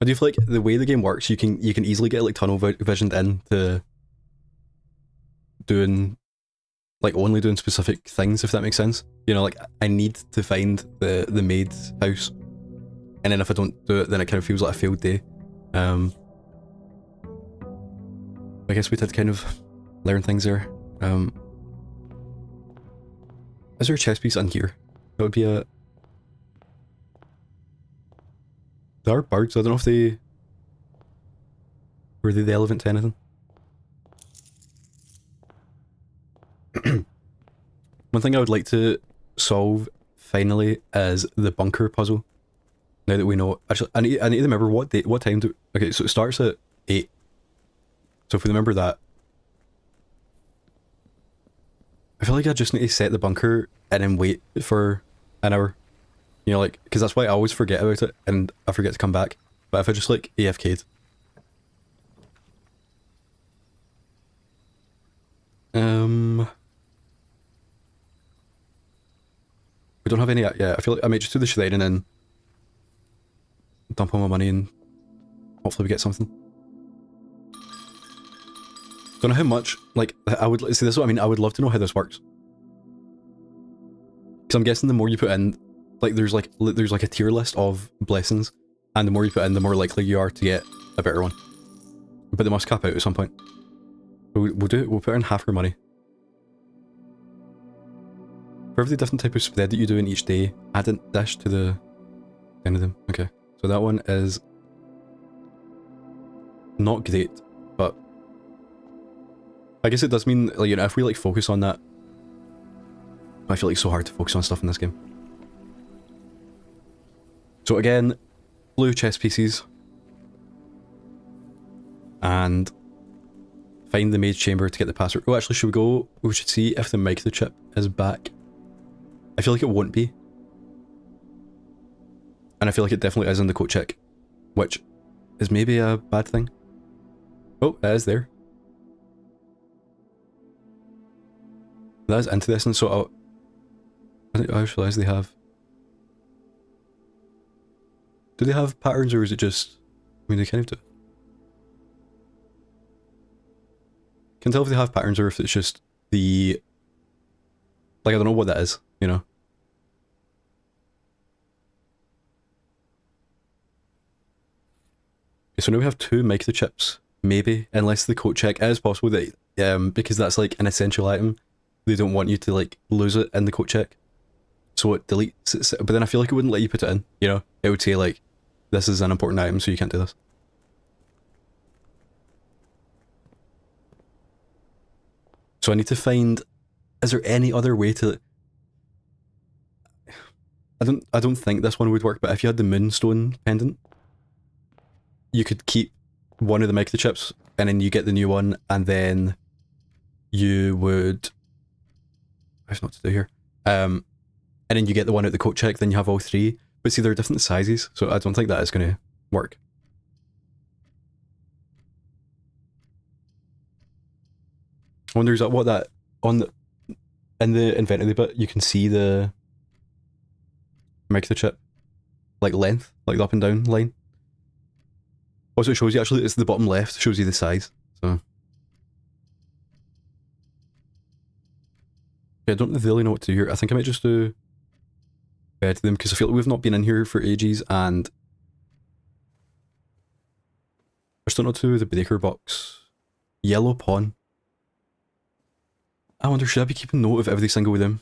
I do feel like the way the game works, you can easily get like tunnel visioned into doing like only doing specific things, if that makes sense. You know, like I need to find the maid's house, and then if I don't do it, then it kind of feels like a failed day. I guess we did kind of learn things there. Is there a chess piece in here? That would be a. There are birds. I don't know if they were they relevant to anything. One thing I would like to solve finally is the bunker puzzle. Now that we know, actually, I need to remember what time do. Okay, so it starts at 8. So if we remember that, I feel like I just need to set the bunker and then wait for an hour. You know, like, because that's why I always forget about it and I forget to come back. But if I just like AFK'd. We don't have any, yeah, I feel like I might just do the shrine and then dump all my money and hopefully we get something. Don't know how much, like, I would, see this is what I mean, I would love to know how this works. Because I'm guessing the more you put in, like there's like a tier list of blessings, and the more you put in, the more likely you are to get a better one. But they must cap out at some point. We'll put in half our money. For every different type of spread that you do in each day, add a dish to the end of them. Okay, so that one is not great, but I guess it does mean, like, you know, if we like focus on that. I feel like it's so hard to focus on stuff in this game. So again, blue chess pieces. And find the maid's chamber to get the password. Oh, actually, should we go? We should see if the microchip is back. I feel like it won't be. And I feel like it definitely is in the coat check, which is maybe a bad thing. Oh, it is there. That is interesting. So I just realised they have. Do they have patterns or is it just? I mean, they kind of do. Can tell if they have patterns or if it's just the. Like, I don't know what that is, you know? Okay, so now we have 2 microchips, maybe, unless the coat check is possible that, because that's like an essential item, they don't want you to like lose it in the coat check. So it deletes it, but then I feel like it wouldn't let you put it in, you know? It would say like, this is an important item, so you can't do this. So I need to find, is there any other way to, I don't think this one would work, but if you had the moonstone pendant, you could keep one of the microchips and then you get the new one and then you would, there's not to do here, and then you get the one at the coat check, then you have all 3, but see, they're different sizes, so I don't think that is going to work. I wonder, is that what that, on the, in the inventory bit, you can see the microchip, like length, like the up and down line. Also, it shows you, actually, it's the bottom left, shows you the size, so. Yeah, I don't really know what to do here. I think I might just do bed to them, because I feel like we've not been in here for ages, and I just don't know what to do with the breaker box. Yellow pawn. I wonder, should I be keeping note of every single of them?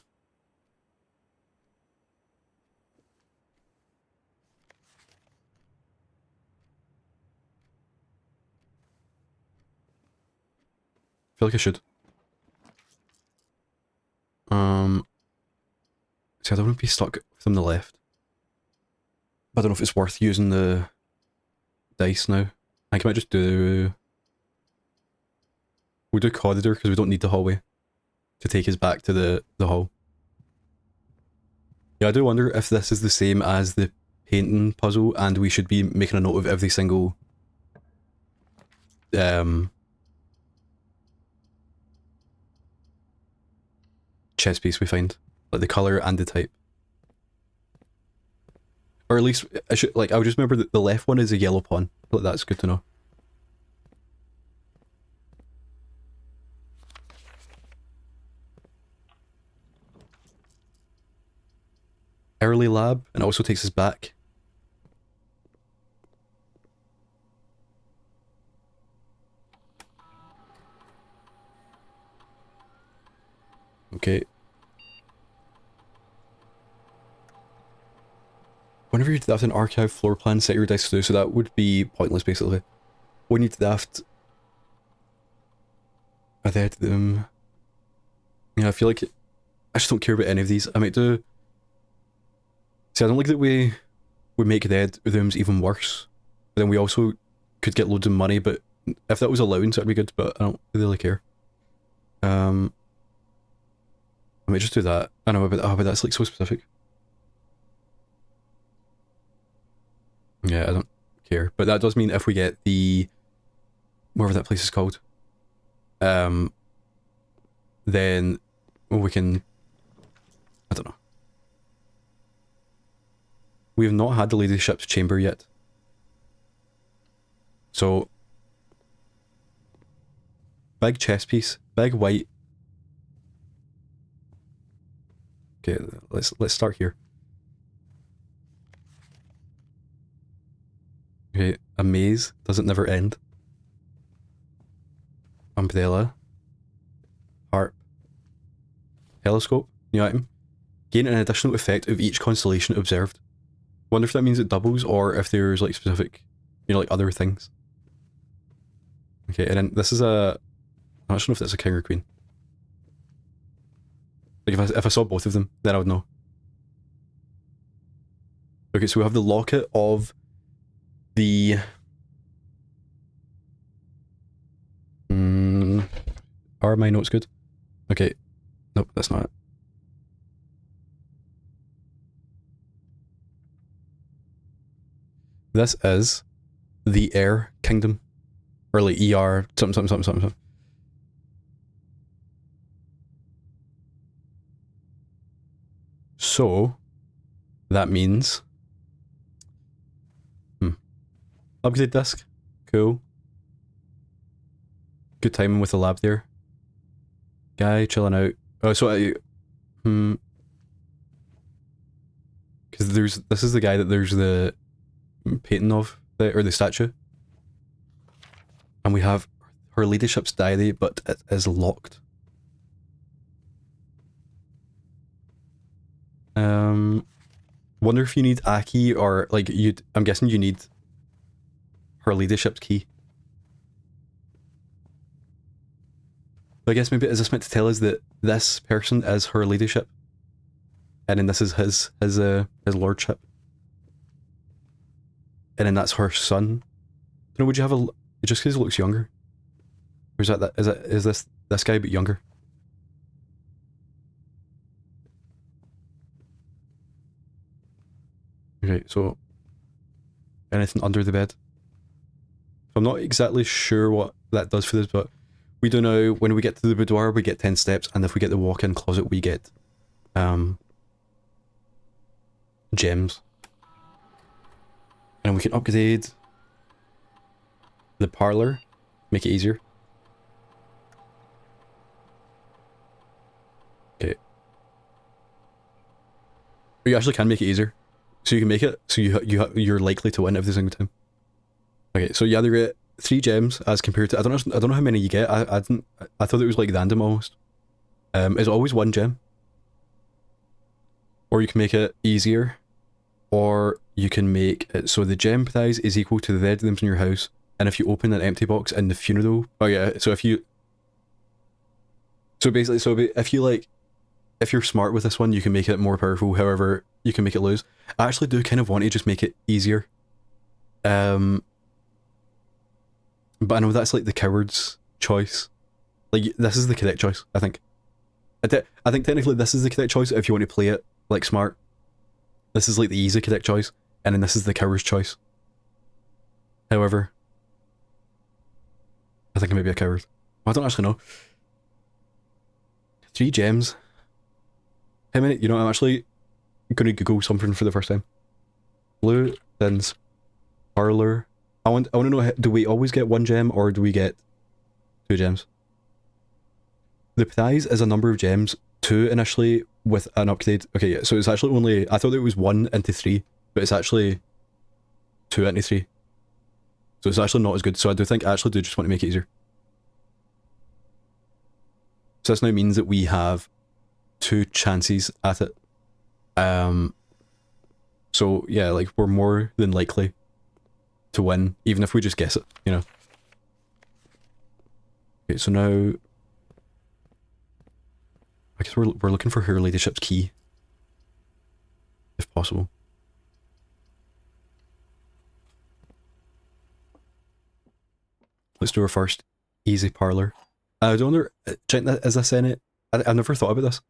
I feel like I should. See, I don't want to be stuck with them on the left. But I don't know if it's worth using the dice now. I think I might just do... We'll do corridor, because we don't need the hallway to take us back to the hall. Yeah, I do wonder if this is the same as the painting puzzle, and we should be making a note of every single... chess piece we find. Like the colour and the type. Or at least, I should, like, I would just remember that the left one is a yellow pawn. Like, that's good to know. Early lab, and it also takes us back. Okay. Whenever you draft an archive floor plan, set your dice to do, so that would be pointless, basically. When you draft a dead them... Yeah, I feel like I just don't care about any of these. I might do... See, I don't like that we make dead rooms even worse. But then we also could get loads of money, but if that was allowance, that'd be good, but I don't really care. I might just do that. I know, but that's like so specific. Yeah, I don't care. But that does mean if we get the... whatever that place is called, then we can... I don't know. We have not had the Ladyship's chamber yet. So... big chess piece. Big white. Okay, let's start here. Okay, a maze. Does it never end? Umbrella. Harp. Telescope. New item. Gain an additional effect of each constellation observed. Wonder if that means it doubles or if there's like specific, you know, like other things. Okay, and then this is a... I'm not sure if that's a king or queen. Like if I saw both of them, then I would know. Okay, so we have the locket of the... Are my notes good? Okay. Nope, that's not it. This is the Air Kingdom. Or like ER, something. So, that means... Upgrade disc. Cool. Good timing with the lab there. Guy chilling out. Oh, so because this is the guy that there's the painting of, or the statue. And we have her ladyship's diary, but it is locked. Wonder if you need a key or like I'm guessing you need her ladyship's key. So I guess maybe is this meant to tell us that this person is her ladyship, and then this is his lordship, and then that's her son. You know, would you have a just because he looks younger, or is this guy but younger? Okay, so anything under the bed? I'm not exactly sure what that does for this, but we do know when we get to the boudoir, we get 10 steps, and if we get the walk-in closet, we get gems. And we can upgrade the parlor, make it easier. Okay. You actually can make it easier. So you can make it so you're likely to win every single time. Okay, so you either get 3 gems as compared to I don't know how many you get. I thought it was like random almost. It's always 1 gem. Or you can make it easier, or you can make it so the gem prize is equal to the red rooms in your house, and if you open an empty box in the funeral, oh yeah, so if you're smart with this one, you can make it more powerful. However, you can make it lose. I actually do kind of want to just make it easier. But I know that's like the coward's choice. Like, this is the correct choice, I think. I think technically this is the correct choice if you want to play it like smart. This is like the easy correct choice, and then this is the coward's choice. However, I think I may be a coward. Well, I don't actually know. 3 gems. How many? You know, I'm actually going to Google something for the first time. Platin's parlor. I want to know, do we always get 1 gem or do we get 2 gems? The prize is a number of gems, 2 initially with an upgrade. Okay, yeah, so it's actually only, I thought it was 1 into 3, but it's actually 2 into 3. So it's actually not as good. So I actually do just want to make it easier. So this now means that we have 2 chances at it. So yeah, like we're more than likely to win, even if we just guess it, you know. Okay, so now I guess we're looking for her ladyship's key, if possible. Let's do our first easy parlor. I don't know, check that, is this in it? I've never thought about this.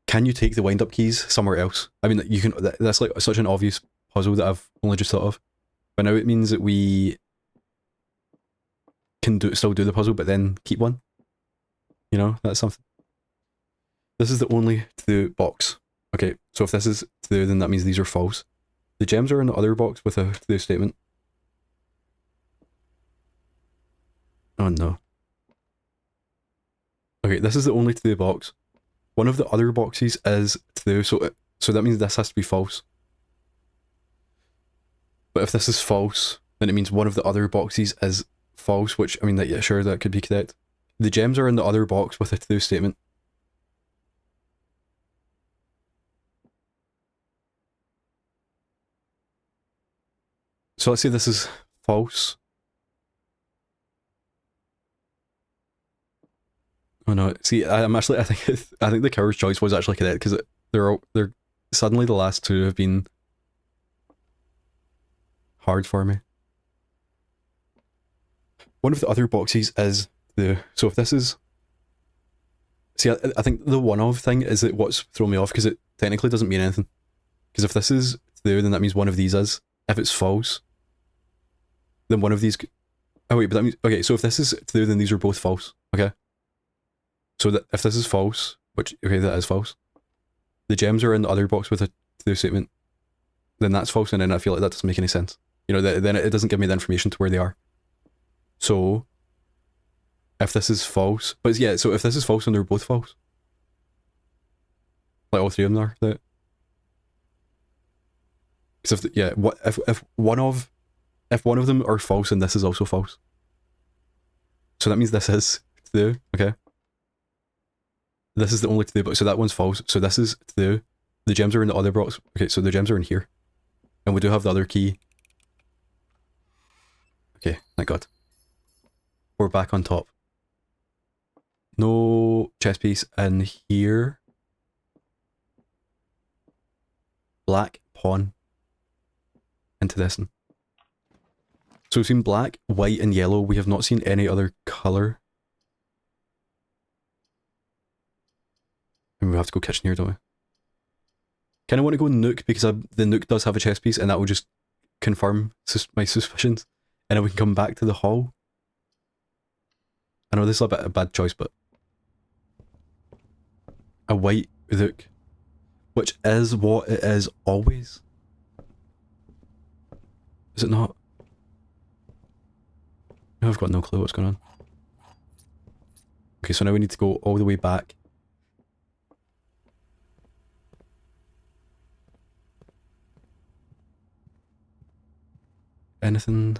Can you take the wind-up keys somewhere else? I mean, you can. That's like such an obvious puzzle that I've only just thought of. But now it means that we can still do the puzzle, but then keep one. You know, that's something. This is the only to box. Okay, so if this is to, then that means these are false. The gems are in the other box with a to statement. Oh no. Okay, this is the only to box. One of the other boxes is to, so that means this has to be false. But if this is false, then it means one of the other boxes is false, which, I mean, that, yeah, sure, that could be correct. The gems are in the other box with a to statement. So let's say this is false. Oh no! See, I'm actually. I think the coward's choice was actually correct because they're suddenly the last 2 have been hard for me. One of the other boxes is the, so if this is, see, I think the one of thing is that what's thrown me off because it technically doesn't mean anything. Because if this is there, then that means one of these is. If it's false, then one of these. Oh wait, but that means, okay. So if this is there, then these are both false. Okay. So that if this is false, which, okay, that is false, the gems are in the other box with a to statement, then that's false, and then I feel like that doesn't make any sense. You know, then it doesn't give me the information to where they are. So, if this is false, but yeah, so if this is false, then they're both false. Like all 3 of them are. Because if one of them are false, then this is also false. So that means this is to, okay. This is the only to, but so that one's false. So this is to, the gems are in the other box. Okay, so the gems are in here. And we do have the other key. Okay, thank God. We're back on top. No chest piece in here. Black pawn. Into this one. So we've seen black, white, and yellow. We have not seen any other colour. And we have to go kitchen here, don't we? Kind of want to go Nook because the Nook does have a chest piece, and that will just confirm my suspicions. And then we can come back to the hall. I know this is a bit of a bad choice, but a white Nook, which is what it is always. Is it not? I've got no clue what's going on. Okay, so now we need to go all the way back. Anything?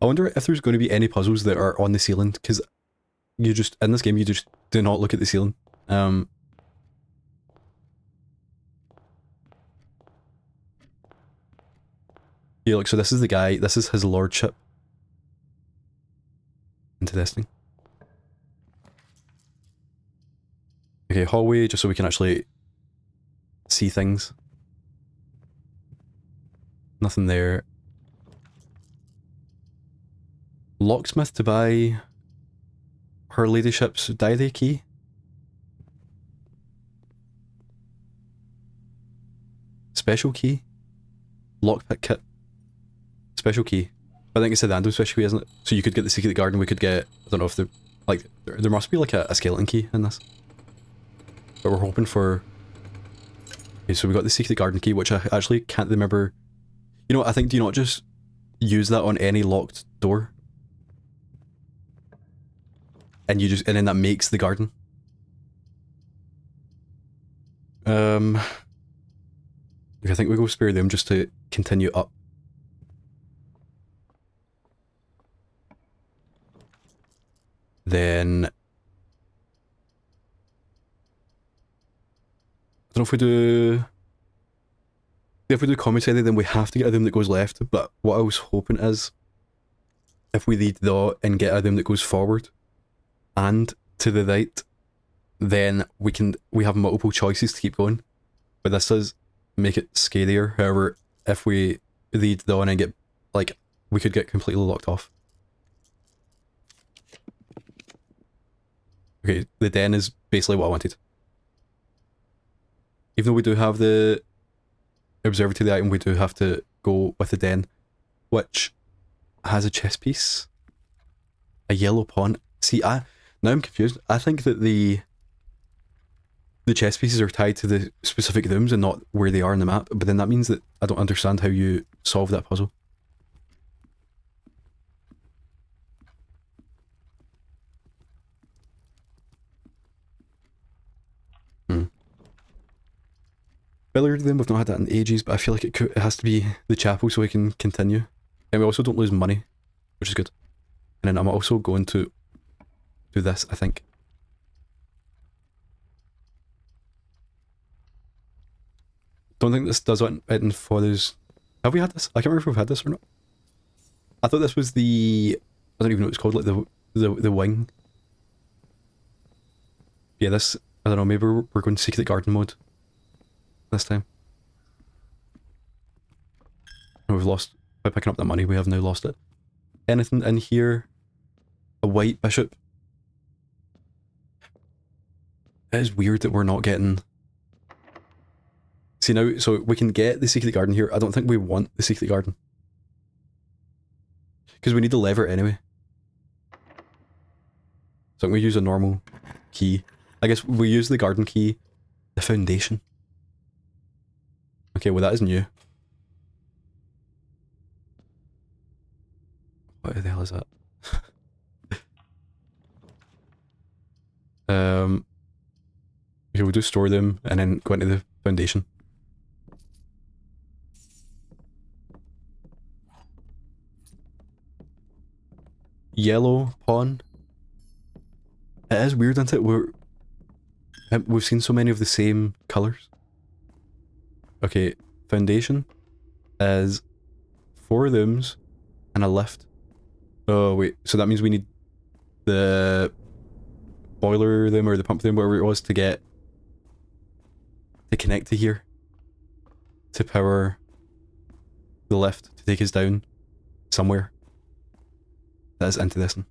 I wonder if there's going to be any puzzles that are on the ceiling, because you just, in this game, you just do not look at the ceiling. Yeah, look, so this is the guy, this is his lordship. Into this thing. Okay, hallway, just so we can actually see things. Nothing there. Locksmith to buy her ladyship's diary key. Special key. Lockpick kit. Special key. I think it's a random special key, isn't it? So you could get the secret garden, we could get, I don't know if there must be like a skeleton key in this. but we're hoping for... Okay, so we got the secret garden key, which I actually can't remember. You know what, I think, do you not just use that on any locked door? And you just, and then that makes the garden? Okay, I think we go spare them just to continue up. Then... I don't know if we do... If we do commissary, then we have to get a room that goes left, but what I was hoping is, if we lead the and get a room that goes forward, and to the right, then we have multiple choices to keep going. But this does make it scarier. However, if we lead the on and get, like, we could get completely locked off. Okay, the den is basically what I wanted. Even though we do have the observatory item, we do have to go with the den, which has a chess piece, a yellow pawn. See, now I'm confused. I think that the chess pieces are tied to the specific rooms and not where they are in the map, but then that means that I don't understand how you solve that puzzle. Billiard room, we've not had that in ages, but I feel like it has to be the chapel so we can continue. And we also don't lose money, which is good. And then I'm also going to do this, I think. Don't think this does it in Father's... Have we had this? I can't remember if we've had this or not. I thought this was the... I don't even know what it's called, like the wing. Yeah, this... I don't know, maybe we're going secret garden mode this time. And we've lost... By picking up that money, we have now lost it. Anything in here? A white bishop? It is weird that we're not getting... See now, so we can get the secret garden here. I don't think we want the secret garden. Because we need the lever anyway. So I'm going to use a normal key. I guess we use the garden key. The foundation. Okay, well that is new. What the hell is that? Okay, we'll just store them and then go into the foundation. Yellow pawn. It is weird, isn't it? We've seen so many of the same colours. Okay, foundation is 4 rooms and a lift. Oh wait, so that means we need the boiler room or the pump room, whatever it was, to connect to here. To power the lift to take us down somewhere. That is into this one.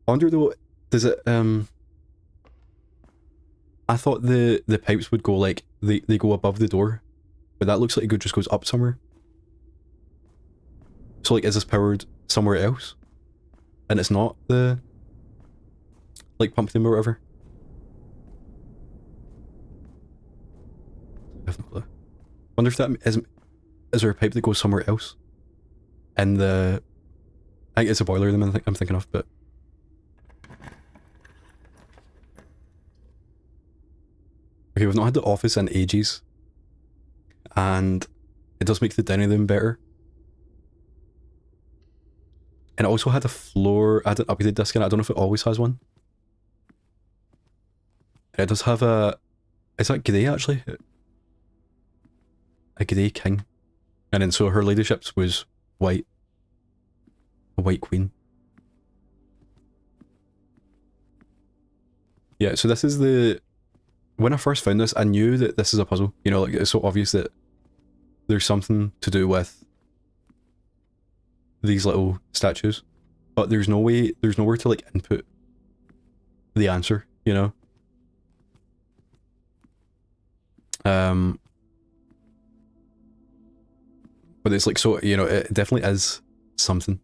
I wonder though, does it, I thought the pipes would go like, they go above the door, but that looks like it just goes up somewhere. So like, is this powered somewhere else? And it's not the, like, pump them or whatever? I have no clue. Wonder if that is there a pipe that goes somewhere else? In the, I think it's a boiler room I'm thinking of, but... Okay, we've not had the office in ages. And it does make the dining room better. And it also had a floor, I had an upgraded disc in it, I don't know if it always has one. It does have a... Is that grey actually? A grey king. And then so her ladyship's was white. A white queen. Yeah, so this is the... When I first found this, I knew that this is a puzzle. You know, like, it's so obvious that there's something to do with these little statues. But there's no way, there's nowhere to, like, input the answer, you know? But it's like, so, you know, it definitely is something.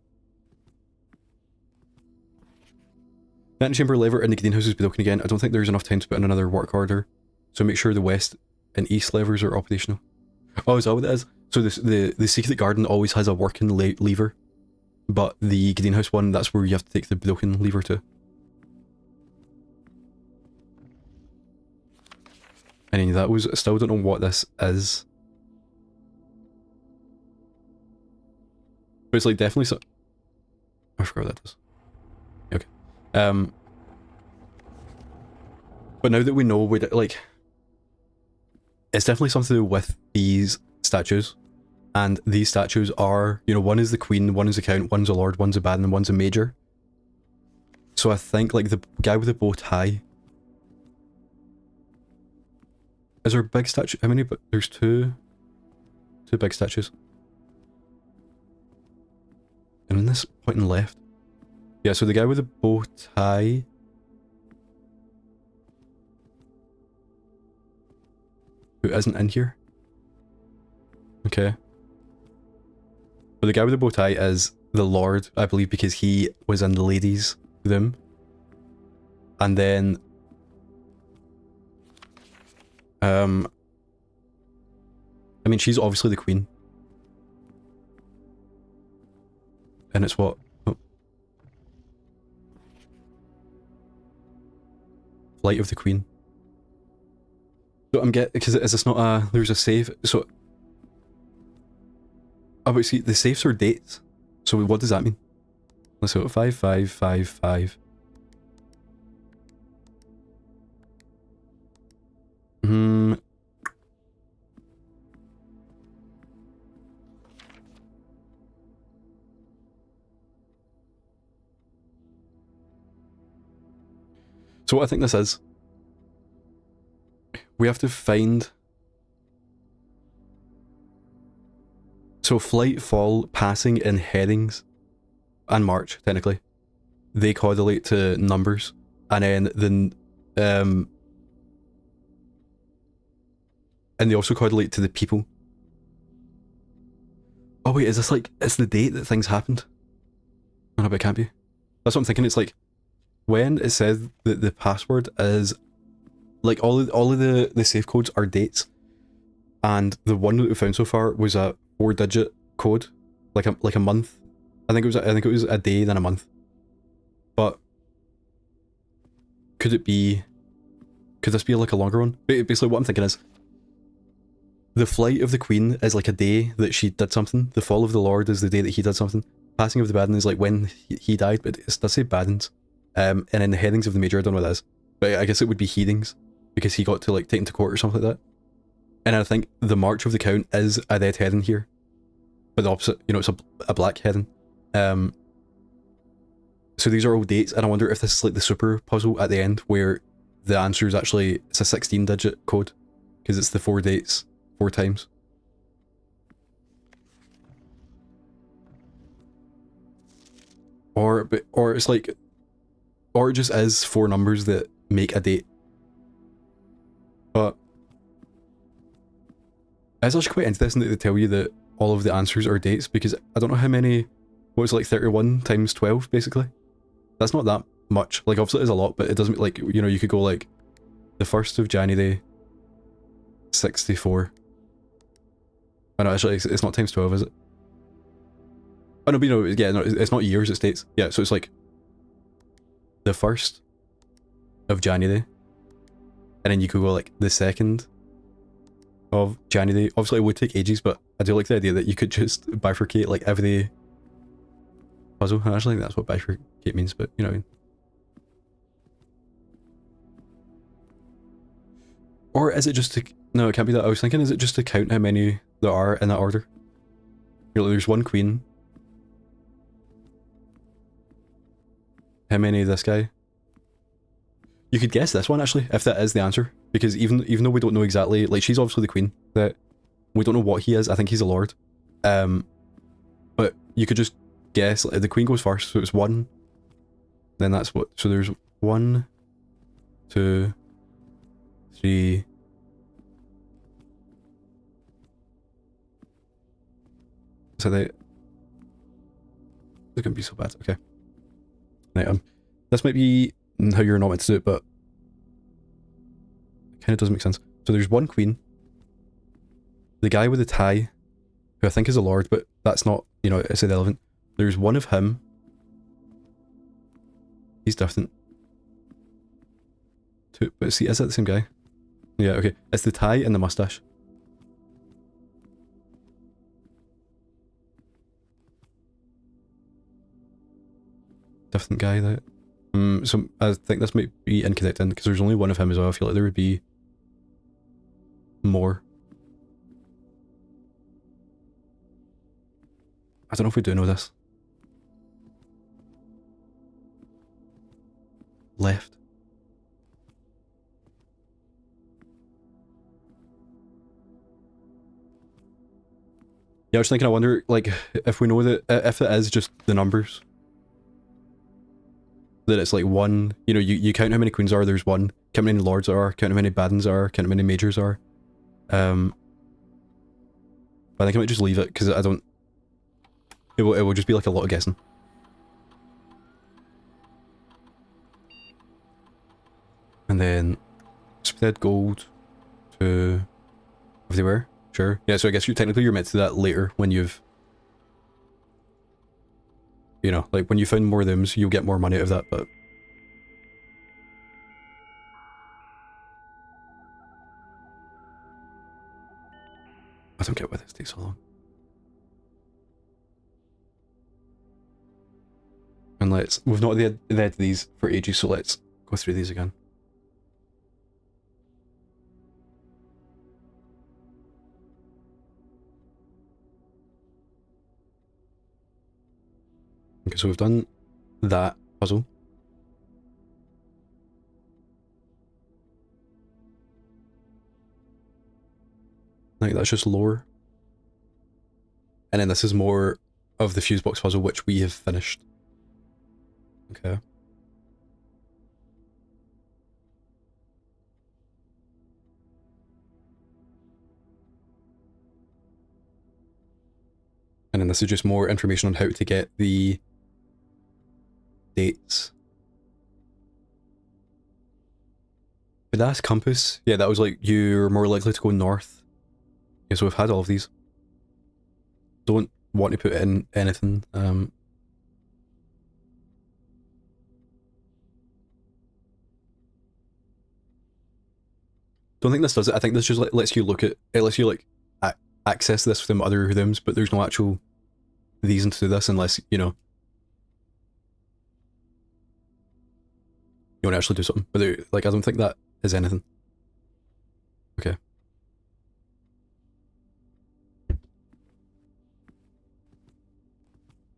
The antechamber lever in the greenhouse is broken again. I don't think there's enough time to put in another work order. So make sure the west and east levers are operational. Oh, is that what it is? So the secret garden always has a working lever, but the greenhouse one, that's where you have to take the broken lever to. And that was, I still don't know what this is. But it's like definitely so. I forgot what that does. Okay. But now that we know, like, it's definitely something to do with these statues. And these statues are, you know, one is the queen, one is the count, one's a lord, one's a baron, and one's a major. So I think, like, the guy with the bow tie. Is there a big statue? How many? But there's two big statues. And in this pointing left. Yeah, so the guy with the bow tie. Who isn't in here. Okay. But the guy with the bow tie is the Lord, I believe, because he was in the ladies' room. And then... I mean, she's obviously the queen. And it's what? Oh. Flight of the Queen. So I'm getting, because is this not a, there's a save, so... Oh, but see, the safes are dates. So what does that mean? Let's go 5555. So what I think this is, we have to find... So flight, fall, passing, and headings, and march, technically, they correlate to numbers, and then and they also correlate to the people. Oh wait, is this like, it's the date that things happened? Oh no, but it can't be. That's what I'm thinking, it's like, when it says that the password is, like all of the safe codes are dates, and the one that we found so far was a 4-digit code, like a month. I think it was a day then a month. But could this be like a longer one? Basically what I'm thinking is, the flight of the queen is like a day that she did something. The fall of the lord is the day that he did something. Passing of the baron is like when he died, but it does say barons. And then the headings of the major, I don't know what that is. But I guess it would be headings, because he got to like taken to court or something like that. And I think the march of the count is a red heading here. But the opposite, you know, it's a black heading. So these are all dates, and I wonder if this is like the super puzzle at the end, where the answer is actually, it's a 16-digit code, because it's the 4 dates 4 times. Or it's like, or it just is 4 numbers that make a date. But it's actually quite interesting that they tell you that all of the answers are dates, because I don't know how many, what was it, like 31 times 12 basically? That's not that much. Like obviously it is a lot, but it doesn't, like, you know, you could go like the 1st of January 64. Oh no, actually it's not times 12, is it? Oh no, but you know, yeah, no, it's not years, it's dates. Yeah, so it's like the 1st of January, and then you could go like the 2nd of January. Obviously it would take ages, but I do like the idea that you could just bifurcate like every puzzle. I actually think that's what bifurcate means, but you know what I mean. Or is it just to... No, it can't be that. I was thinking, is it just to count how many there are in that order? You know, there's 1 queen. How many this guy? You could guess this one actually, if that is the answer. Because even though we don't know exactly, like she's obviously the queen, that we don't know what he is. I think he's a lord. But you could just guess, like, the queen goes first, so it's 1. Then that's what, so there's 1, 2, 3. So they... It's gonna be so bad, okay. Right, this might be how you're not meant to do it, but... kind of doesn't make sense. So there's one queen. The guy with the tie, who I think is a lord, but that's not, you know, it's irrelevant. There's one of him. He's different. But see, is that the same guy? Yeah, okay. It's the tie and the mustache. Different guy, that. So I think this might be incorrect then, because there's only one of him as well. I feel like there would be more. I don't know if we do know this. Left. Yeah, I was thinking, I wonder, like, if we know that, if it is just the numbers, that it's like one, you know, you count how many queens are, there's one, count how many lords there are, count how many badens are, count how many majors are. But I think I might just leave it, because I don't, it will just be like a lot of guessing. And then, spread gold to everywhere. Sure. Yeah, so I guess technically you're meant to do that later when you've, you know, like when you found more of them, you'll get more money out of that, but I don't get why this takes so long. And we've not read these for ages, so let's go through these again. Okay, so we've done that puzzle. I think that's just lore. And then this is more of the fuse box puzzle, which we have finished. Okay. And then this is just more information on how to get the dates. Badass compass. Yeah, that was like, you're more likely to go north. Yeah, so we've had all of these. Don't want to put in anything. Don't think this does it. I think this just lets you look at it, lets you like access this from other rooms, but there's no actual reason to do this unless, you know, you want to actually do something. But like, I don't think that is anything. Okay.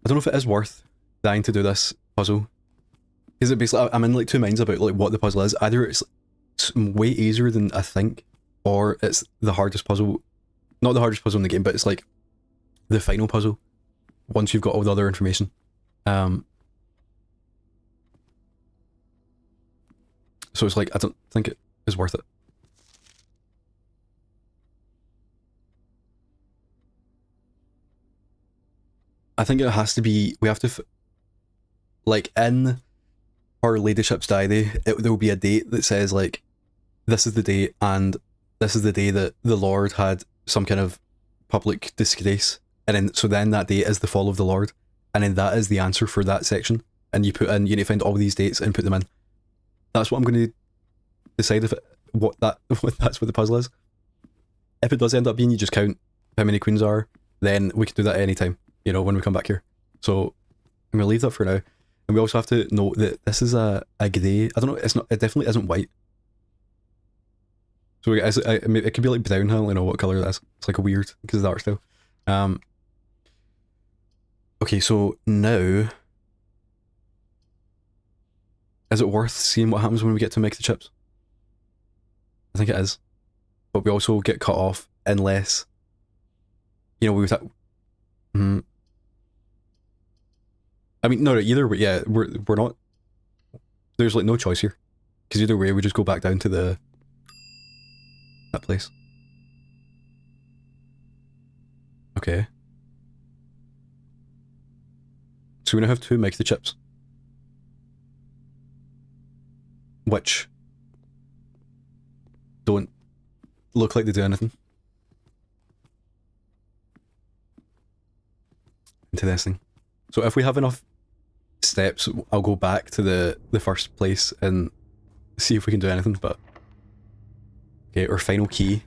I don't know if it is worth dying to do this puzzle. Because it basically, I'm in like two minds about like what the puzzle is. Either it's way easier than I think, or it's the hardest puzzle. Not the hardest puzzle in the game, but it's like the final puzzle once you've got all the other information. So it's like, I don't think it is worth it. I think it has to be, we have to, like in her ladyship's diary, there will be a date that says like, this is the date and this is the day that the Lord had some kind of public disgrace. And then, so then that date is the fall of the Lord. And then that is the answer for that section. And you put in, you need to find all these dates and put them in. That's what I'm going to decide if that's what the puzzle is. If it does end up being you just count how many queens are, then we can do that at any time, you know, when we come back here. So I'm going to leave that for now. And we also have to note that this is a grey. I don't know, it definitely isn't white. So it could be like brown, I don't really know what colour that is. It's like a weird, because of the art style. Okay, so now, is it worth seeing what happens when we get to make the chips? I think it is. But we also get cut off unless, you know, we would I mean, no, either way, yeah, we're not, there's like no choice here. Because either way, we just go back down to that place. Okay. So we now have to make the chips. Which don't look like they do anything. Interesting. So if we have enough steps, I'll go back to the first place and see if we can do anything, but... Okay, our final key.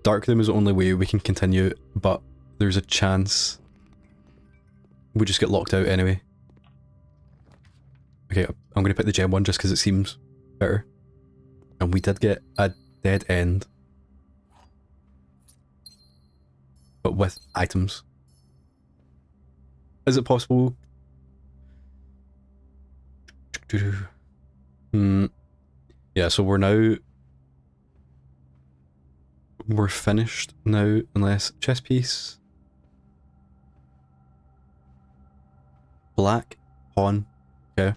Darkroom is the only way we can continue, but there's a chance we just get locked out anyway. Okay, I'm going to pick the gem one just because it seems better. And we did get a dead end. But with items. Is it possible? Yeah, so we're finished now, unless chest piece. Black pawn. Okay.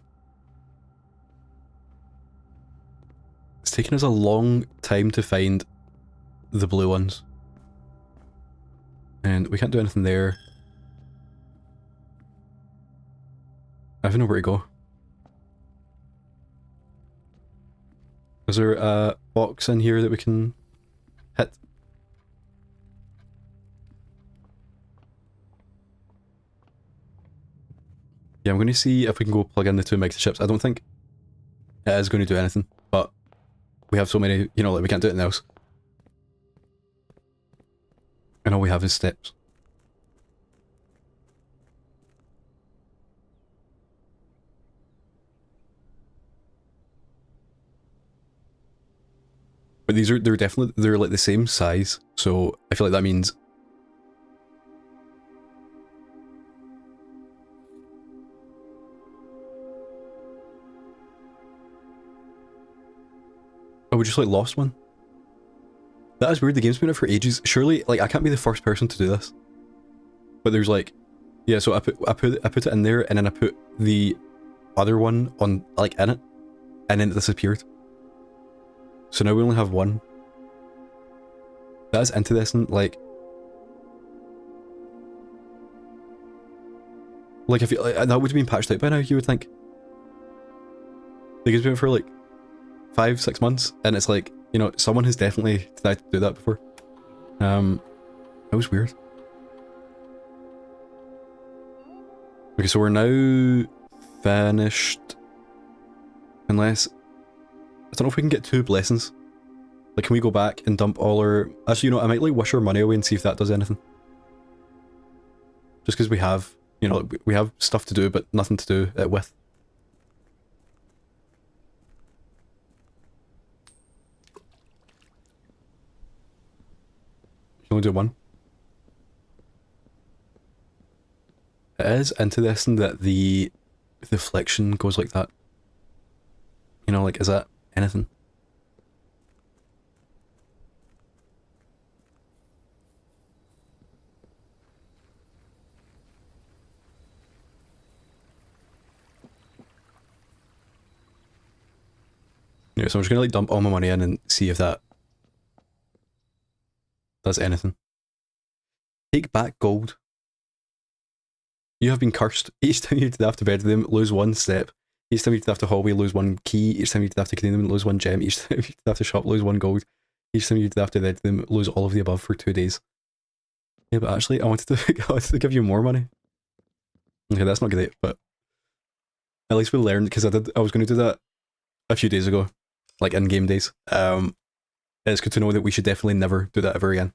It's taken us a long time to find the blue ones. And we can't do anything there. I don't know where to go. Is there a box in here that we can hit? Yeah, I'm going to see if we can go plug in the 2 microchips. I don't think it is going to do anything, but we have so many, you know, like we can't do anything else. And all we have is steps. But they're like the same size, so I feel like that means... Oh, we just like lost one? That is weird, the game's been out for ages. Surely, like, I can't be the first person to do this. But there's like... Yeah, so I put it in there, and then I put the other one on, like, in it. And then it disappeared. So now we only have one. That is interesting, like... Like, if you, like, that would have been patched out by now, you would think. Like, it's been for like 5-6 months, and it's like, you know, someone has definitely tried to do that before. That was weird. Okay, so we're now finished. Unless... I don't know if we can get 2 blessings. Like, can we go back and dump all our... Actually, you know, I might like wish our money away and see if that does anything. Just because we have, you know, we have stuff to do, but nothing to do it with. You can only do 1. It is interesting that the deflection goes like that. You know, like, is that anything? Yeah, so I'm just gonna like dump all my money in and see if that does anything. Take back gold. You have been cursed. Each time you have to bed them, lose 1 step. Each time you have to hallway, lose 1 key. Each time you have to clean them, lose 1 gem. Each time you have to shop, lose 1 gold. Each time you have to bed them, lose all of the above for 2 days. Yeah, but actually, I wanted to give you more money. Okay, that's not great, but at least we learned, because I was going to do that a few days ago, like in game days. It's good to know that we should definitely never do that ever again.